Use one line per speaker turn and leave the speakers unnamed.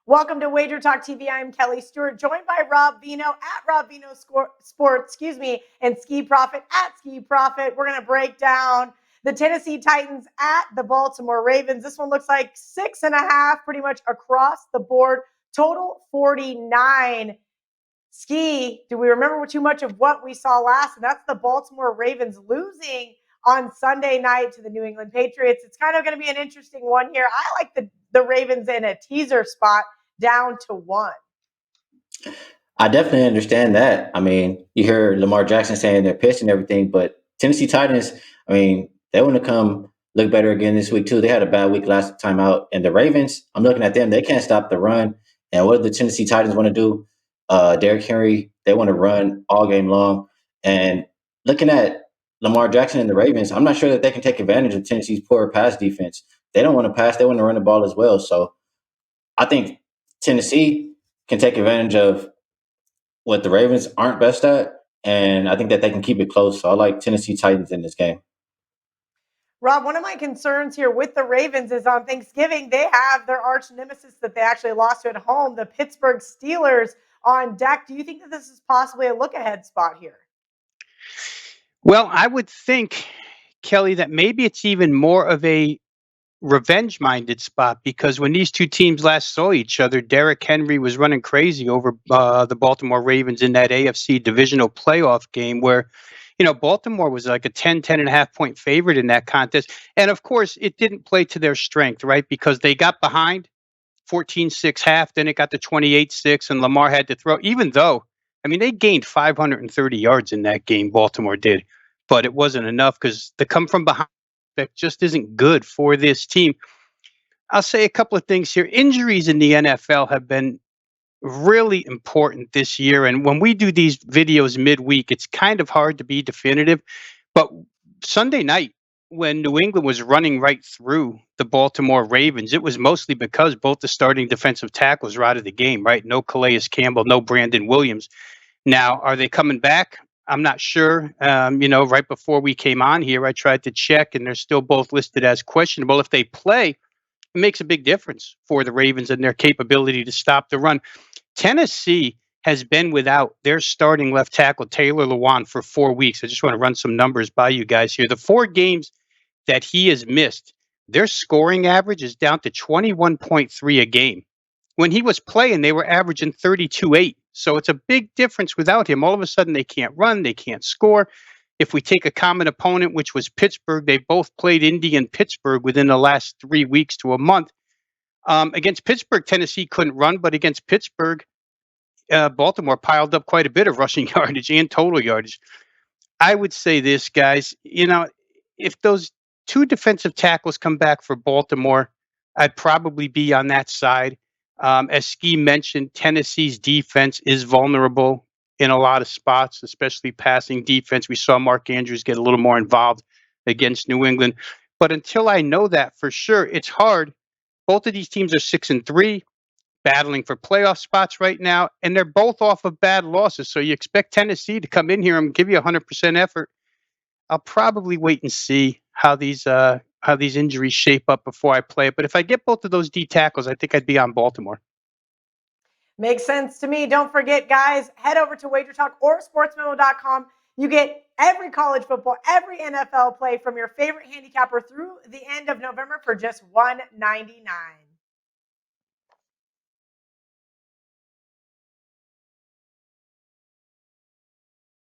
Welcome to WagerTalk TV. I'm Kelly Stewart, joined by Rob Vino at Rob Vino Sports, and Ski Profit at Ski Profit. We're going to break down the Tennessee Titans at the Baltimore Ravens. This one looks like 6.5, pretty much across the board. Total 49. Ski, do we remember too much of what we saw last? And that's the Baltimore Ravens losing on Sunday night to the New England Patriots. It's kind of going to be an interesting one here. I like the Ravens in a teaser spot down to 1.
I definitely understand that. I mean, you hear Lamar Jackson saying they're pissed and everything, but Tennessee Titans, I mean, they want to come look better again this week too. They had a bad week last time out. And the Ravens, I'm looking at them, they can't stop the run. And what do the Tennessee Titans want to do? Derrick Henry, they want to run all game long. And looking at Lamar Jackson and the Ravens, I'm not sure that they can take advantage of Tennessee's poor pass defense. They don't want to pass, they want to run the ball as well. So I think Tennessee can take advantage of what the Ravens aren't best at, and I think that they can keep it close. So I like Tennessee Titans in this game.
Rob, one of my concerns here with the Ravens is on Thanksgiving, they have their arch nemesis that they actually lost to at home, the Pittsburgh Steelers, on deck. Do you think that this is possibly a look-ahead spot here?
Well, I would think, Kelly, that maybe it's even more of a revenge-minded spot, because when these two teams last saw each other, Derrick Henry was running crazy over the Baltimore Ravens in that AFC divisional playoff game where, Baltimore was like a 10.5 point favorite in that contest. And of course, it didn't play to their strength, right? Because they got behind 14-6 half, then it got to 28-6, and Lamar had to throw, even though, they gained 530 yards in that game, Baltimore did, but it wasn't enough because the come from behind that just isn't good for this team. I'll say a couple of things here. Injuries in the NFL have been really important this year. And when we do these videos midweek, it's kind of hard to be definitive. But Sunday night, when New England was running right through the Baltimore Ravens, it was mostly because both the starting defensive tackles were out of the game, right? No Calais Campbell, no Brandon Williams. Now, are they coming back? I'm not sure. Right before we came on here, I tried to check, and they're still both listed as questionable. If they play, it makes a big difference for the Ravens and their capability to stop the run. Tennessee has been without their starting left tackle, Taylor Lewan, for 4 weeks. I just want to run some numbers by you guys here. The 4 games that he has missed, their scoring average is down to 21.3 a game. When he was playing, they were averaging 32.8. So it's a big difference without him. All of a sudden, they can't run, they can't score. If we take a common opponent, which was Pittsburgh, they both played Indy and Pittsburgh within the last 3 weeks to a month. Against Pittsburgh, Tennessee couldn't run, but against Pittsburgh, Baltimore piled up quite a bit of rushing yardage and total yardage. I would say this, guys, if those 2 defensive tackles come back for Baltimore, I'd probably be on that side. As Ski mentioned, Tennessee's defense is vulnerable in a lot of spots, especially passing defense. We saw Mark Andrews get a little more involved against New England. But until I know that for sure, it's hard. Both of these teams are 6-3, battling for playoff spots right now, and they're both off of bad losses. So you expect Tennessee to come in here and give you 100% effort. I'll probably wait and see how these injuries shape up before I play it. But if I get both of those D tackles, I think I'd be on Baltimore.
Makes sense to me. Don't forget, guys, head over to WagerTalk or sportsmemo.com. You get every college football, every NFL play from your favorite handicapper through the end of November for just $1.99.